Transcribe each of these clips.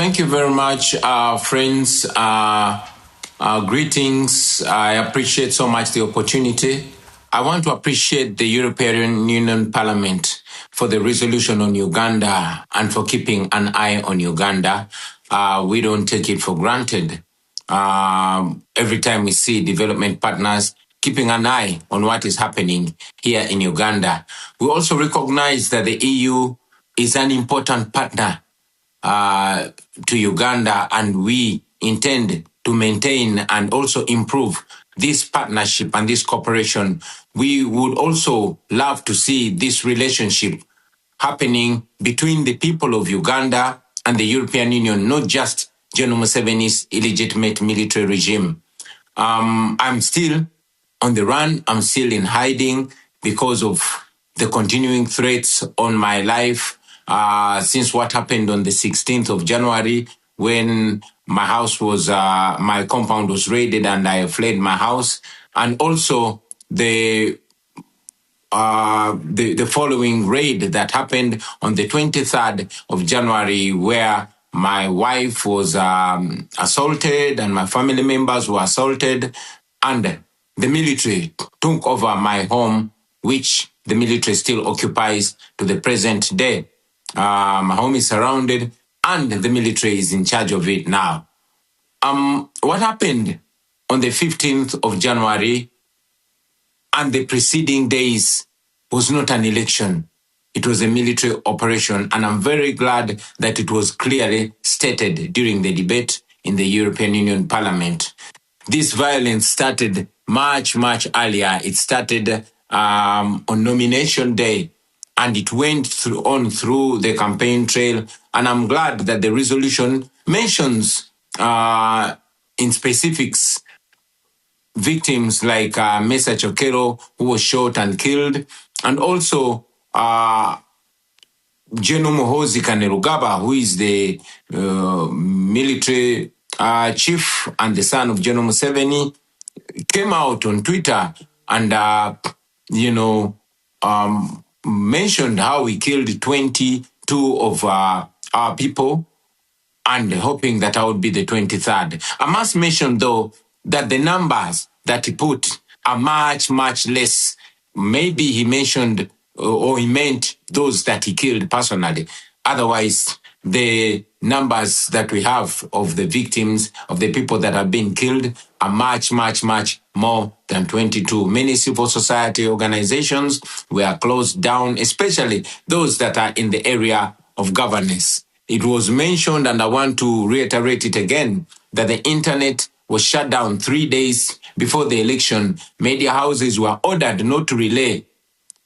Thank you very much, friends. Greetings. I appreciate so much the opportunity. I want to appreciate the European Union Parliament for the resolution on Uganda and for keeping an eye on Uganda. We don't take it for granted. Every time we see development partners keeping an eye on what is happening here in Uganda. We also recognize that the EU is an important partner to Uganda, and we intend to maintain and also improve this partnership and this cooperation. We would also love to see this relationship happening between the people of Uganda and the European Union, not just General Museveni's illegitimate military regime. I'm still on the run. I'm still in hiding because of the continuing threats on my life since what happened on the 16th of January when my house was, my compound was raided and I fled my house. And also the following raid that happened on the 23rd of January, where my wife was assaulted and my family members were assaulted, and the military took over my home, which the military still occupies to the present day. My home is surrounded and the military is in charge of it now. What happened on the 15th of January and the preceding days was not an election. It was a military operation, and I'm very glad that it was clearly stated during the debate in the European Union Parliament. This violence started much, much earlier. It started on nomination day, and it went through the campaign trail. And I'm glad that the resolution mentions in specifics victims like Mesa Chokero, who was shot and killed, and also General Muhoozi Kainerugaba, who is the military chief and the son of General Museveni, came out on Twitter and, mentioned how he killed 22 of our people, and hoping that I would be the 23rd. I must mention, though, that the numbers that he put are much, much less. Maybe he mentioned or he meant those that he killed personally. Otherwise, the numbers that we have of the victims, of the people that have been killed, are much, much, much more than 22. Many civil society organizations were closed down, especially those that are in the area of governance. It was mentioned, and I want to reiterate it again, that the internet was shut down 3 days before the election. Media houses were ordered not to relay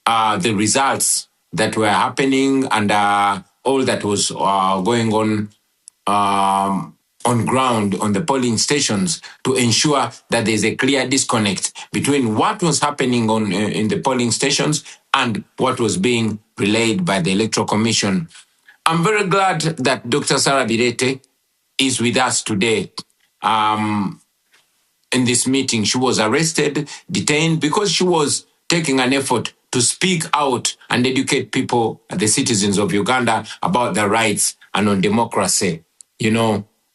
the results that were happening and all that was going on ground on the polling stations, to ensure that there's a clear disconnect between what was happening in the polling stations and what was being relayed by the Electoral Commission. I'm very glad that Dr. Sarah Birete is with us today. In this meeting, she was arrested, detained, because she was taking an effort to speak out and educate people, the citizens of Uganda, about their rights and on democracy.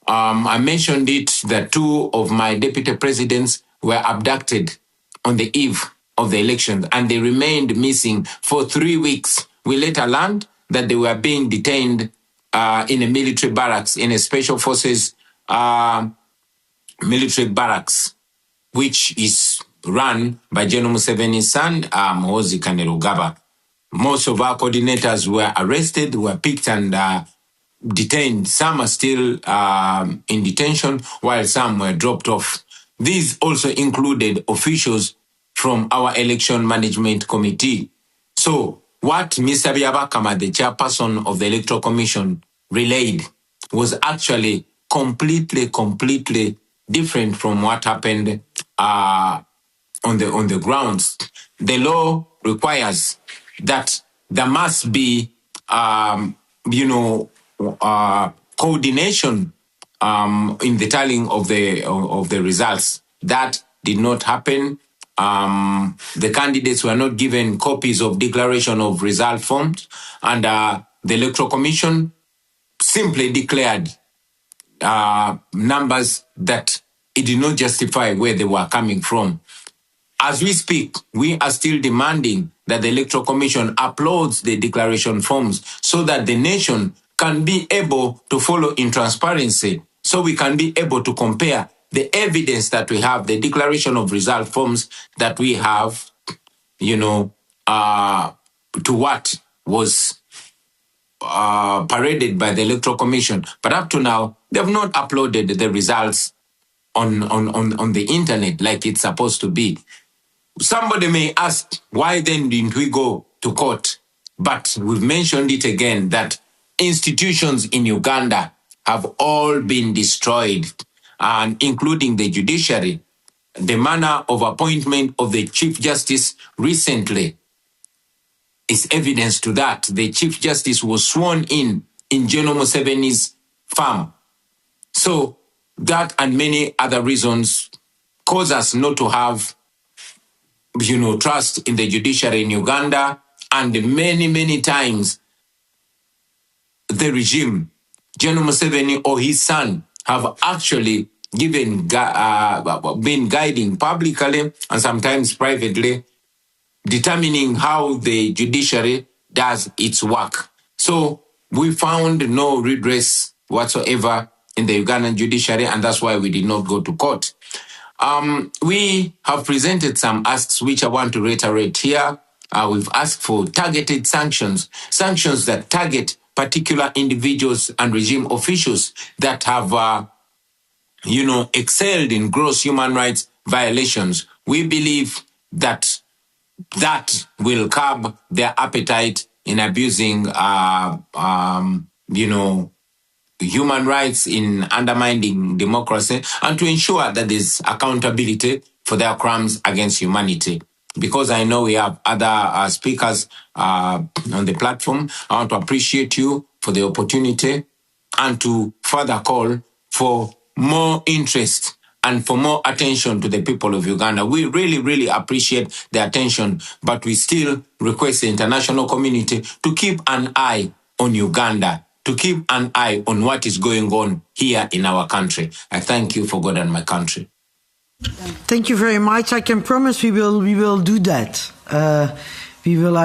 I mentioned it that 2 of my deputy presidents were abducted on the eve of the election, and they remained missing for 3 weeks. We later learned that they were being detained in a military barracks, in a special forces military barracks, which is run by General Museveni's son, Muhoozi Kainerugaba. Most of our coordinators were arrested, were picked and detained. Some are still in detention, while some were dropped off. These also included officials from our election management committee. So what Mr. Byabakama, the chairperson of the Electoral Commission, relayed was actually completely different from what happened on the grounds. The law requires that there must be, coordination in the tallying of the results. That did not happen. The candidates were not given copies of declaration of result forms, and the Electoral Commission simply declared numbers that it did not justify where they were coming from. As we speak, we are still demanding that the Electoral Commission uploads the declaration forms so that the nation can be able to follow in transparency, so we can be able to compare the evidence that we have, the declaration of result forms that we have, to what was paraded by the Electoral Commission. But up to now, they have not uploaded the results on the internet like it's supposed to be. Somebody may ask, why then didn't we go to court? But we've mentioned it again that institutions in Uganda have all been destroyed, and including the judiciary. The manner of appointment of the Chief Justice recently is evidence to that. The Chief Justice was sworn in General Museveni's farm. So that and many other reasons cause us not to have trust in the judiciary in Uganda, and many times the regime, General Museveni or his son, have actually been guiding publicly and sometimes privately, determining how the judiciary does its work. So we found no redress whatsoever in the Ugandan judiciary, and that's why we did not go to court. We have presented some asks, which I want to reiterate here. We've asked for targeted sanctions that target particular individuals and regime officials that have, excelled in gross human rights violations. We believe that will curb their appetite in abusing, human rights, in undermining democracy, and to ensure that there's accountability for their crimes against humanity. Because I know we have other speakers on the platform, I want to appreciate you for the opportunity and to further call for more interest and for more attention to the people of Uganda. We really appreciate the attention, but we still request the international community to keep an eye on Uganda, to keep an eye on what is going on here in our country. I thank you for God and my country. Thank you very much. I can promise we will do that. I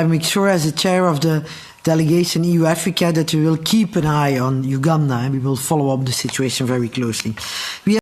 make sure as the chair of the delegation EU Africa that we will keep an eye on Uganda and we will follow up the situation very closely.